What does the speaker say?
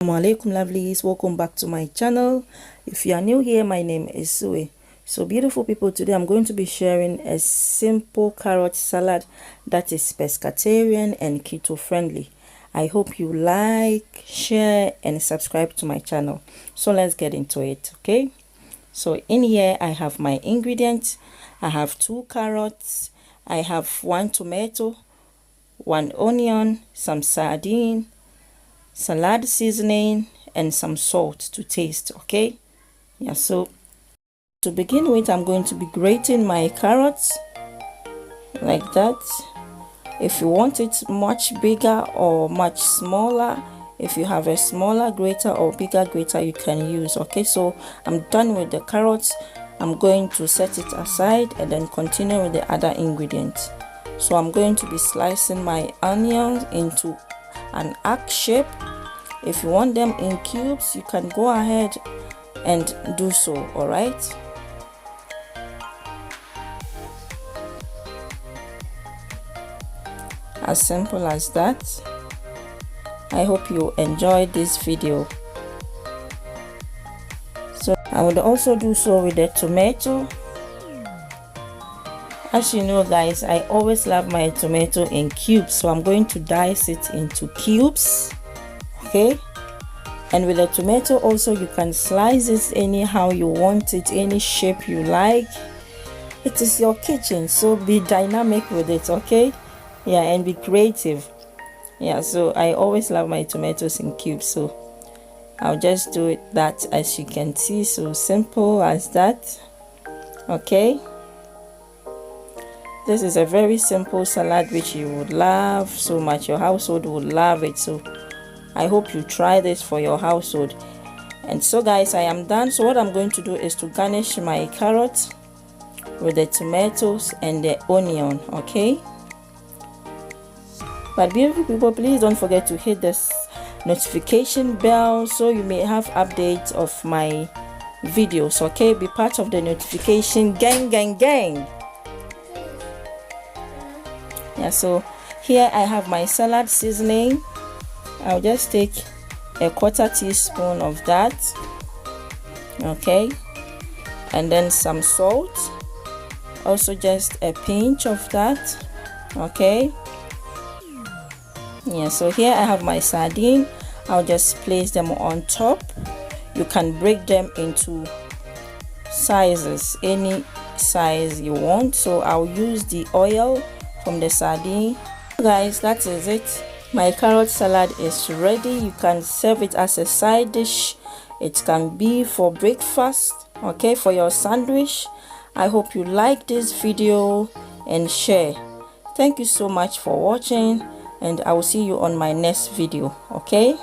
Assalamualaikum lovelies, welcome back to my channel. If you are new here, my name is Sue. So beautiful people, today I'm going to be sharing a simple carrot salad that is pescatarian and keto friendly. I hope you like, share and subscribe to my channel. So let's get into it. Okay, so in here I have my ingredients. I have 2 carrots, I have 1 tomato, 1 onion, some sardine, salad seasoning and some salt to taste. Okay, yeah, so to begin with, I'm going to be grating my carrots like that. If you want it much bigger or much smaller, if you have a smaller grater or bigger grater, you can use. Okay, so I'm done with the carrots. I'm going to set it aside and then continue with the other ingredients. So I'm going to be slicing my onions into an arc shape. If you want them in cubes, you can go ahead and do so. All right, as simple as that. I hope you enjoyed this video. So I would also do so with the tomato. As you know guys, I always love my tomato in cubes, so I'm going to dice it into cubes. Okay, and with the tomato also, you can slice it anyhow you want it, any shape you like. It is your kitchen, so be dynamic with it. Okay, yeah, and be creative. Yeah, so I always love my tomatoes in cubes, so I'll just do it that, as you can see, so simple as that. Okay, this is a very simple salad which you would love so much. Your household would love it, so I hope you try this for your household. And so guys, I am done. So what I'm going to do is to garnish my carrots with the tomatoes and the onion. Okay, but beautiful people, please don't forget to hit this notification bell so you may have updates of my videos. Okay, be part of the notification gang. Yeah, so here I have my salad seasoning. I'll just take a 1/4 teaspoon of that. Okay, and then some salt, also just a pinch of that. Okay, yeah, so here I have my sardine. I'll just place them on top. You can break them into sizes, any size you want. So I'll use the oil from the sardine. Guys, that is it. My carrot salad is ready. You can serve it as a side dish. It can be for breakfast, okay, for your sandwich. I hope you like this video and share. Thank you so much for watching, and I will see you on my next video. Okay.